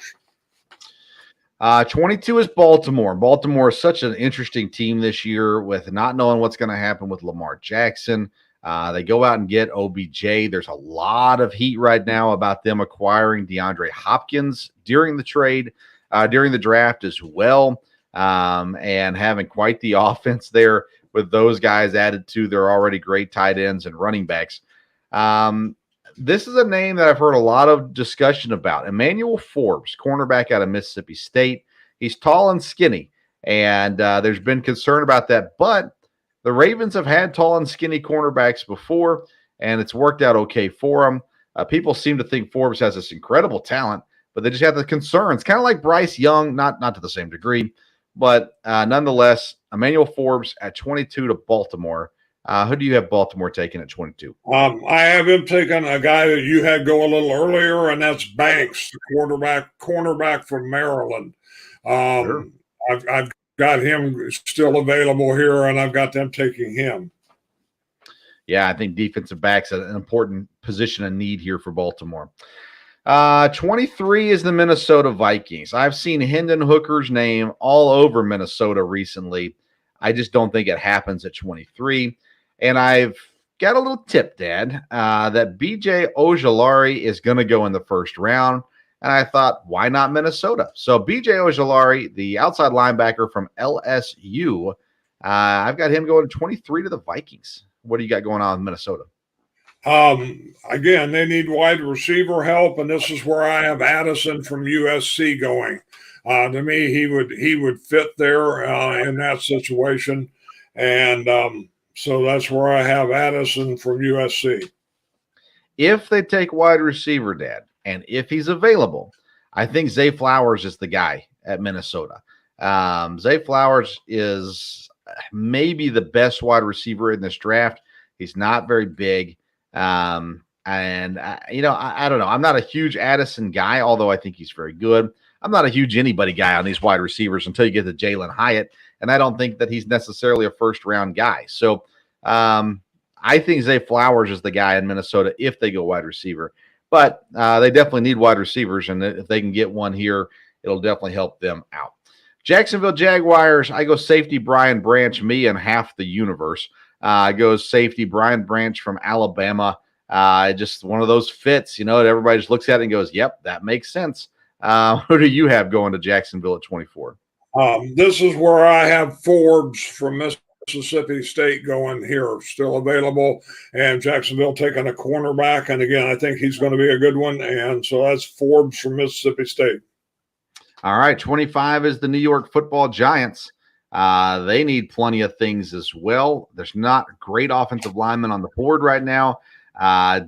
22 is Baltimore. Baltimore is such an interesting team this year with not knowing what's going to happen with Lamar Jackson. They go out and get OBJ. There's a lot of heat right now about them acquiring DeAndre Hopkins during the trade, during the draft as well, and having quite the offense there with those guys added to their already great tight ends and running backs. This is a name that I've heard a lot of discussion about. Emmanuel Forbes, cornerback out of Mississippi State. He's tall and skinny, and there's been concern about that. But the Ravens have had tall and skinny cornerbacks before, and it's worked out okay for them. People seem to think Forbes has this incredible talent, but they just have the concerns, kind of like Bryce Young, not to the same degree. But nonetheless, Emmanuel Forbes at 22 to Baltimore. Who do you have Baltimore taking at 22? I have him taking a guy that you had go a little earlier, and that's Banks, the cornerback from Maryland. Sure. I've got him still available here, and I've got them taking him. Yeah, I think defensive back's an important position of need here for Baltimore. 23 is the Minnesota Vikings. I've seen Hendon Hooker's name all over Minnesota recently. I just don't think it happens at 23. And I've got a little tip, Dad, that BJ Ojulari is going to go in the first round. And I thought, why not Minnesota? So BJ Ojulari, the outside linebacker from LSU, I've got him going 23 to the Vikings. What do you got going on in Minnesota? Again, they need wide receiver help, and this is where I have Addison from USC going. To me, he would fit there in that situation, and so that's where I have Addison from USC. If they take wide receiver, Dad, and if he's available, I think Zay Flowers is the guy at Minnesota. Zay Flowers is maybe the best wide receiver in this draft. He's not very big. I don't know. I'm not a huge Addison guy, although I think he's very good. I'm not a huge anybody guy on these wide receivers until you get to Jalen Hyatt, and I don't think that he's necessarily a first-round guy. So I think Zay Flowers is the guy in Minnesota if they go wide receiver. But they definitely need wide receivers, and if they can get one here, it'll definitely help them out. Jacksonville Jaguars, I go safety Brian Branch, me and half the universe. Goes safety Brian Branch from Alabama. Just one of those fits, everybody just looks at it and goes, yep, that makes sense. Who do you have going to Jacksonville at 24? This is where I have Forbes from Mississippi State going here, still available, and Jacksonville taking a cornerback. And again, I think he's going to be a good one. And so that's Forbes from Mississippi State. All right, 25 is the New York Football Giants. They need plenty of things as well. There's not great offensive linemen on the board right now.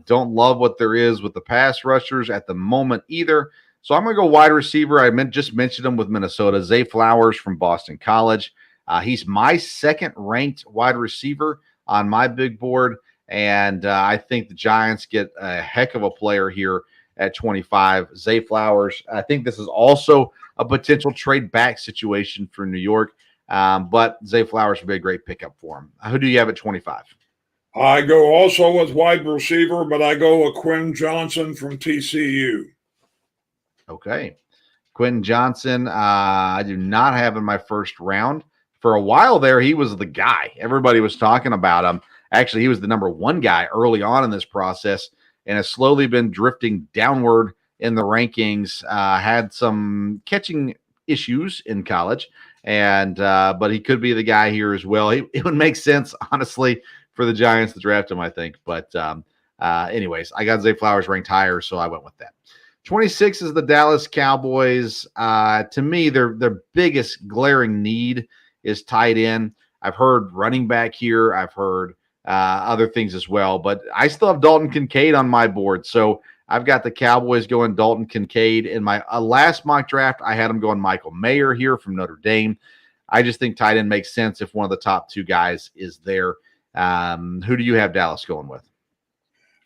Don't love what there is with the pass rushers at the moment either. So I'm going to go wide receiver. I just mentioned him with Minnesota. Zay Flowers from Boston College. He's my second-ranked wide receiver on my big board, and I think the Giants get a heck of a player here at 25. Zay Flowers. I think this is also a potential trade back situation for New York. But Zay Flowers would be a great pickup for him. Who do you have at 25? I go also with wide receiver, but I go with Quinn Johnson from TCU. Okay. Quentin Johnson, I do not have in my first round. For a while there, he was the guy. Everybody was talking about him. Actually, he was the number one guy early on in this process and has slowly been drifting downward in the rankings. Had some catching issues in college, and but he could be the guy here as well. It would make sense, honestly, for the Giants to draft him, I think. But anyways, I got Zay Flowers ranked higher, so I went with that. 26 is the Dallas Cowboys. To me, their biggest glaring need is tight end. I've heard running back here. I've heard other things as well, but I still have Dalton Kincaid on my board. So I've got the Cowboys going Dalton Kincaid. In my last mock draft, I had him going Michael Mayer here from Notre Dame. I just think tight end makes sense if one of the top two guys is there. Who do you have Dallas going with?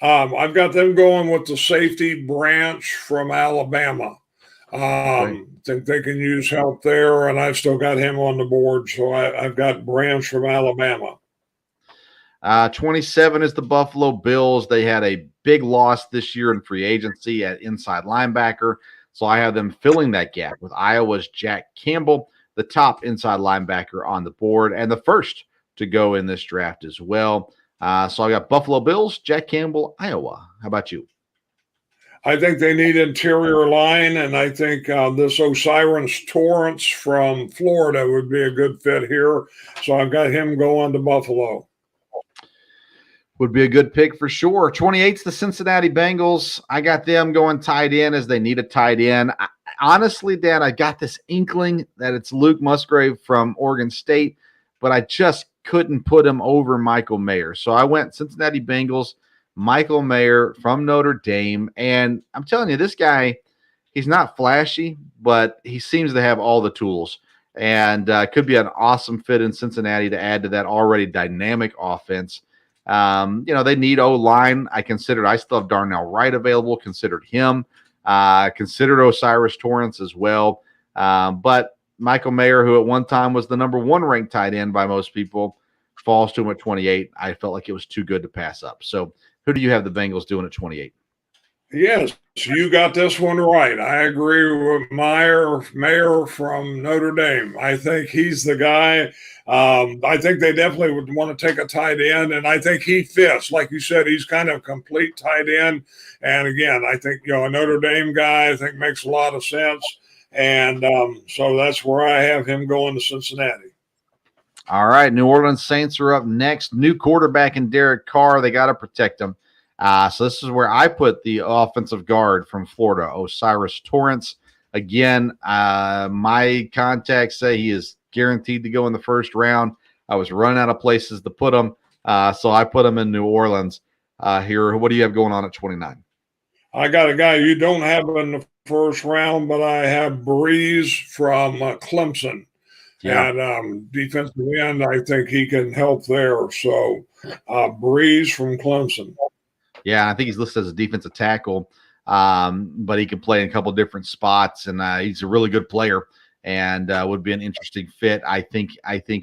I've got them going with the safety Branch from Alabama. Think they can use help there, and I've still got him on the board. So I've got Branch from Alabama. 27 is the Buffalo Bills. They had a big loss this year in free agency at inside linebacker. So I have them filling that gap with Iowa's Jack Campbell, the top inside linebacker on the board, and the first to go in this draft as well. So I got Buffalo Bills, Jack Campbell, Iowa. How about you? I think they need interior line, and I think this Osiris Torrance from Florida would be a good fit here. So I've got him going to Buffalo. Would be a good pick for sure. 28's the Cincinnati Bengals. I got them going tight end as they need a tight end. Honestly, Dan, I got this inkling that it's Luke Musgrave from Oregon State, but I just couldn't put him over Michael Mayer. So I went Cincinnati Bengals, Michael Mayer from Notre Dame. And I'm telling you, this guy, he's not flashy, but he seems to have all the tools and could be an awesome fit in Cincinnati to add to that already dynamic offense. They need O-line. I still have Darnell Wright available, considered him, considered Osiris Torrance as well. But Michael Mayer, who at one time was the number one ranked tight end by most people, falls to him at 28. I felt like it was too good to pass up. So who do you have the Bengals doing at 28? Yes, you got this one right. I agree with Mayer from Notre Dame. I think he's the guy. I think they definitely would want to take a tight end, and I think he fits. Like you said, he's kind of a complete tight end. And again, I think a Notre Dame guy I think makes a lot of sense. And so that's where I have him going to Cincinnati. All right, New Orleans Saints are up next. New quarterback in Derek Carr. They got to protect him. So this is where I put the offensive guard from Florida, Osiris Torrance. Again, my contacts say he is guaranteed to go in the first round. I was running out of places to put him, so I put him in New Orleans here. What do you have going on at 29? I got a guy you don't have in the first round, but I have Breeze from Clemson. Yeah. And defensive end, I think he can help there. So Breeze from Clemson. Yeah, I think he's listed as a defensive tackle, but he can play in a couple different spots, and he's a really good player and would be an interesting fit. I think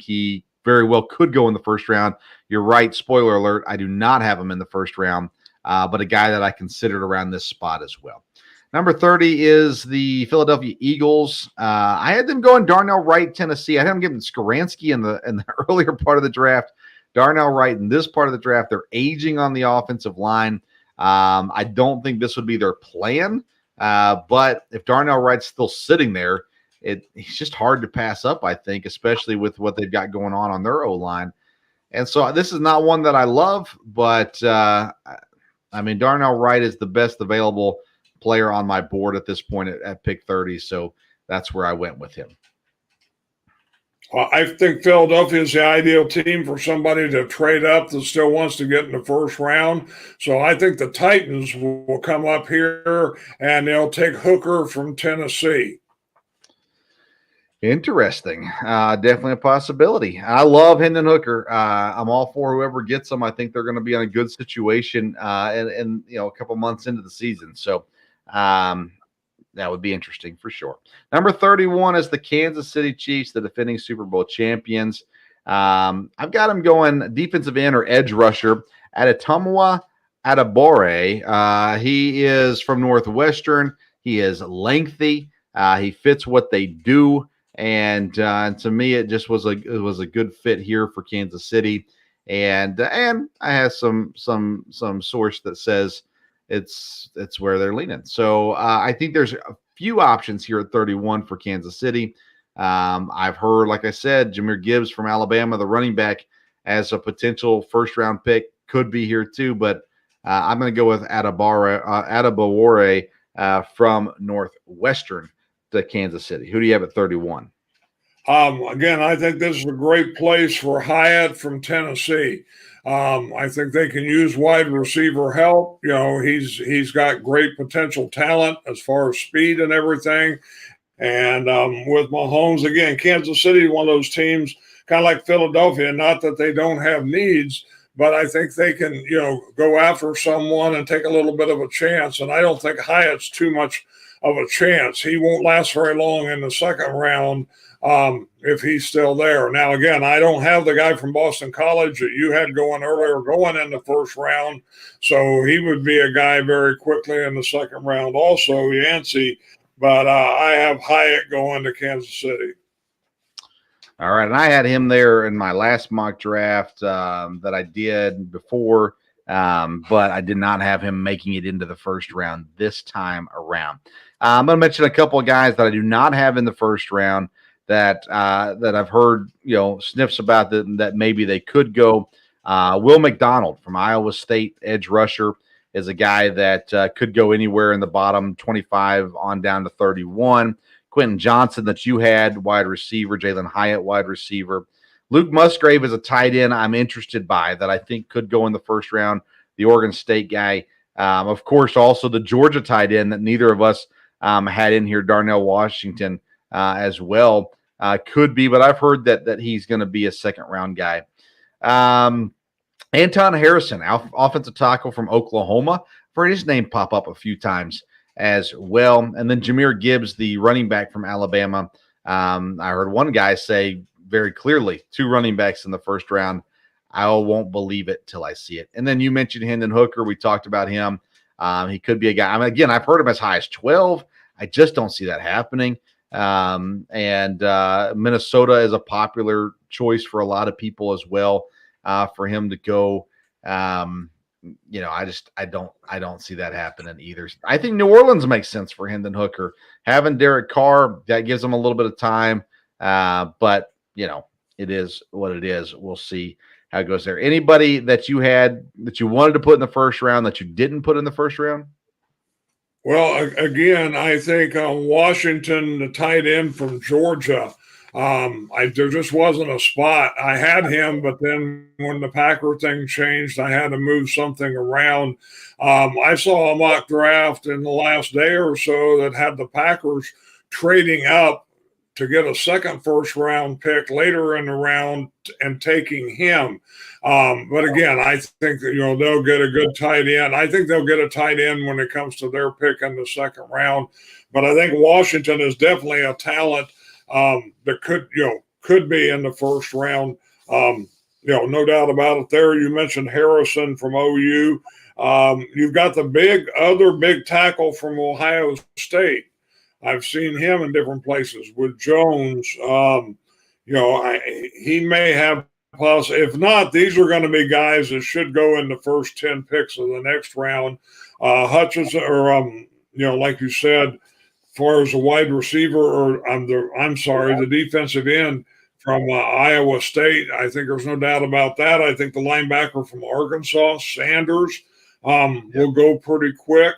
he very well could go in the first round. You're right. Spoiler alert, I do not have him in the first round, but a guy that I considered around this spot as well. Number 30 is the Philadelphia Eagles. I had them going Darnell Wright, Tennessee. I had them giving Skoransky in the earlier part of the draft. Darnell Wright in this part of the draft. They're aging on the offensive line. I don't think this would be their plan, but if Darnell Wright's still sitting there, he's just hard to pass up, I think, especially with what they've got going on their O-line. And so this is not one that I love, but Darnell Wright is the best available player on my board at this point at pick 30. So that's where I went with him. I think Philadelphia is the ideal team for somebody to trade up that still wants to get in the first round. So I think the Titans will come up here and they'll take Hooker from Tennessee. Interesting. Definitely a possibility. I love Hendon Hooker. I'm all for whoever gets them. I think they're going to be in a good situation and a couple months into the season. So That would be interesting for sure. Number 31 is the Kansas City Chiefs, the defending Super Bowl champions. I've got him going defensive end or edge rusher Adetomiwa Adebawore. He is from Northwestern. He is lengthy. He fits what they do, and to me, it just was a good fit here for Kansas City. And I have some source that says it's where they're leaning. So I think there's a few options here at 31 for Kansas City. I've heard, like I said, Jahmyr Gibbs from Alabama, the running back, as a potential first-round pick, could be here too. But I'm going to go with Adebawore from Northwestern to Kansas City. Who do you have at 31? Again, I think this is a great place for Hyatt from Tennessee. I think they can use wide receiver help. You know, he's got great potential talent as far as speed and everything. And with Mahomes, again, Kansas City, one of those teams, kind of like Philadelphia, not that they don't have needs, but I think they can, you know, go after someone and take a little bit of a chance. And I don't think Hyatt's too much of a chance. He won't last very long in the second round if he's still there. Now, again, I don't have the guy from Boston College that you had going earlier going in the first round. So he would be a guy very quickly in the second round also, Yancey. But I have Hyatt going to Kansas City. All right, and I had him there in my last mock draft that I did before, but I did not have him making it into the first round this time around. I'm going to mention a couple of guys that I do not have in the first round that I've heard, you know, sniffs about that maybe they could go. Will McDonald from Iowa State, edge rusher, is a guy that could go anywhere in the bottom 25 on down to 31. Quentin Johnson that you had, wide receiver. Jalen Hyatt, wide receiver. Luke Musgrave is a tight end I'm interested by that I think could go in the first round. The Oregon State guy. Of course, also the Georgia tight end that neither of us had in here, Darnell Washington, as well. Could be, but I've heard that he's going to be a second-round guy. Anton Harrison, offensive tackle from Oklahoma. I've heard his name pop up a few times as well. And then Jahmyr Gibbs, the running back from Alabama. I heard one guy say very clearly 2 running backs in the first round. I won't believe it till I see it. And then you mentioned Hendon Hooker. We talked about him. He could be a guy. I mean, again, I've heard him as high as 12. I just don't see that happening. Minnesota is a popular choice for a lot of people as well, for him to go. You know, I don't see that happening either. I think New Orleans makes sense for Hendon Hooker. Having Derek Carr, that gives him a little bit of time. But you know, it is what it is. We'll see how it goes there. Anybody that you had that you wanted to put in the first round that you didn't put in the first round? Well, again, I think Washington, the tight end from Georgia, there just wasn't a spot. I had him, but then when the Packer thing changed, I had to move something around. I saw a mock draft in the last day or so that had the Packers trading up to get a second first-round pick later in the round and taking him. But again, I think that, you know, they'll get a good tight end. I think they'll get a tight end when it comes to their pick in the second round. But I think Washington is definitely a talent that could be in the first round. No doubt about it there. You mentioned Harrison from OU. You've got the other big tackle from Ohio State. I've seen him in different places with Jones. He may have plus. If not, these are going to be guys that should go in the first 10 picks of the next round. Hutchinson, or like you said, as far as a wide receiver, the defensive end from Iowa State. I think there's no doubt about that. I think the linebacker from Arkansas, Sanders, will go pretty quick.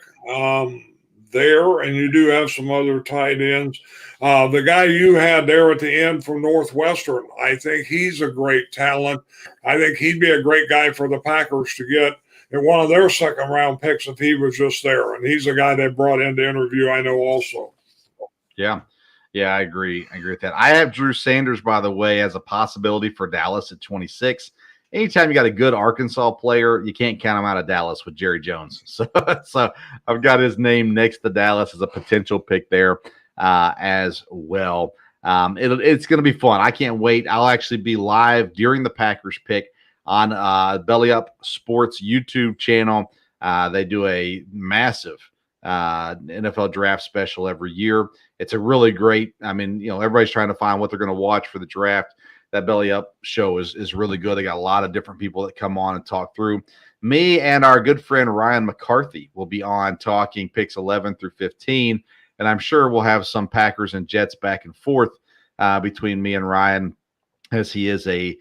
There, and you do have some other tight ends. The guy you had there at the end from Northwestern, I think he's a great talent. I think he'd be a great guy for the Packers to get in one of their second-round picks if he was just there. And he's a guy they brought in to interview, I know also. Yeah, I agree. I agree with that. I have Drew Sanders, by the way, as a possibility for Dallas at 26. anytime you got a good Arkansas player, you can't count him out of Dallas with Jerry Jones. So I've got his name next to Dallas as a potential pick there as well. It's going to be fun. I can't wait. I'll actually be live during the Packers pick on Belly Up Sports YouTube channel. They do a massive NFL draft special every year. It's a really great, everybody's trying to find what they're going to watch for the draft. That Belly Up show is really good. They got a lot of different people that come on and talk through. Me and our good friend Ryan McCarthy will be on talking picks 11 through 15. And I'm sure we'll have some Packers and Jets back and forth between me and Ryan, as he is a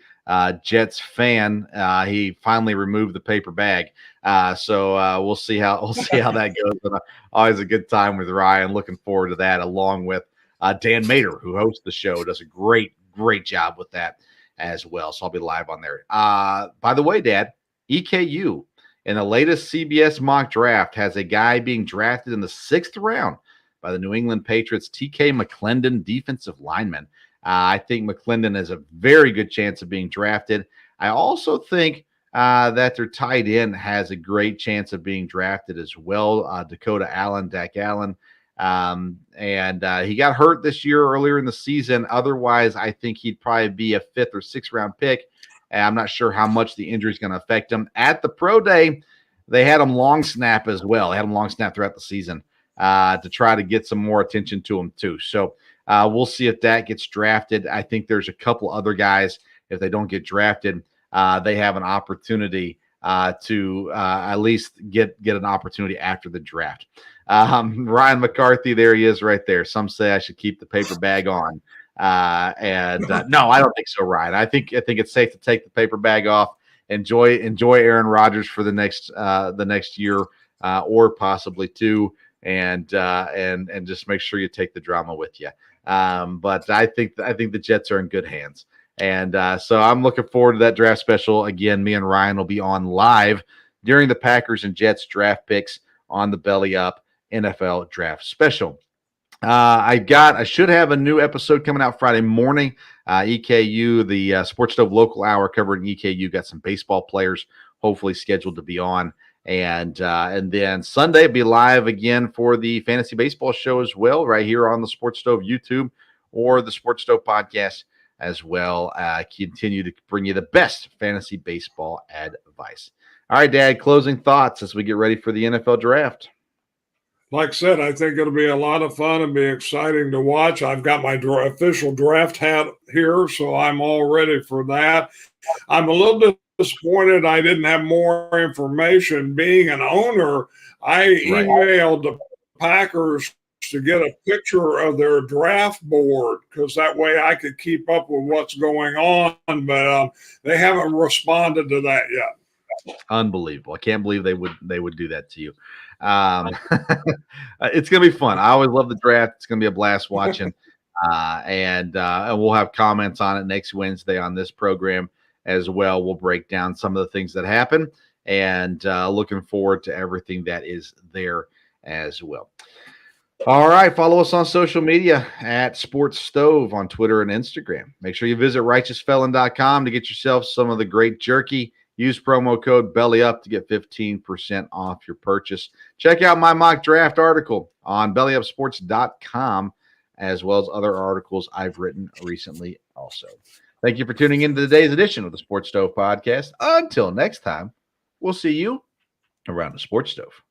Jets fan. He finally removed the paper bag, so we'll see how that goes. But, always a good time with Ryan. Looking forward to that, along with Dan Mater, who hosts the show, does a great job with that as well. So I'll be live on there. By the way, Dad, EKU in the latest CBS mock draft has a guy being drafted in the 6th round by the New England Patriots, TK McClendon, defensive lineman. I think McClendon has a very good chance of being drafted. I also think that their tight end has a great chance of being drafted as well, Dak Allen. And he got hurt this year earlier in the season. Otherwise, I think he'd probably be a 5th or 6th round pick. And I'm not sure how much the injury is going to affect him. At the pro day, they had him long snap as well. They had him long snap throughout the season to try to get some more attention to him too. So we'll see if that gets drafted. I think there's a couple other guys, if they don't get drafted, they have an opportunity to at least get an opportunity after the draft. Ryan McCarthy, there he is right there. Some say I should keep the paper bag on. No, I don't think so, Ryan. I think it's safe to take the paper bag off. Enjoy Aaron Rodgers for the next year or possibly 2. And just make sure you take the drama with you. But I think the Jets are in good hands. And so I'm looking forward to that draft special. Again, me and Ryan will be on live during the Packers and Jets draft picks on the Belly Up NFL draft special. I should have a new episode coming out Friday morning. EKU, the Sports Stove Local Hour covering EKU, got some baseball players hopefully scheduled to be on. And then Sunday be live again for the fantasy baseball show as well, right here on the Sports Stove YouTube or the Sports Stove podcast as well. Continue to bring you the best fantasy baseball advice. All right, Dad, closing thoughts as we get ready for the NFL draft. Like I said, I think it'll be a lot of fun and be exciting to watch. I've got my official draft hat here, so I'm all ready for that. I'm a little bit disappointed I didn't have more information. Being an owner, I emailed the Packers to get a picture of their draft board because that way I could keep up with what's going on, but they haven't responded to that yet. Unbelievable. I can't believe they would do that to you. It's going to be fun. I always love the draft. It's going to be a blast watching. And we'll have comments on it next Wednesday on this program as well. We'll break down some of the things that happen and looking forward to everything that is there as well. All right. Follow us on social media at Sports Stove on Twitter and Instagram. Make sure you visit righteousfelon.com to get yourself some of the great jerky. Use promo code BELLYUP to get 15% off your purchase. Check out my mock draft article on bellyupsports.com, as well as other articles I've written recently also. Thank you for tuning in to today's edition of the Sports Stove Podcast. Until next time, we'll see you around the Sports Stove.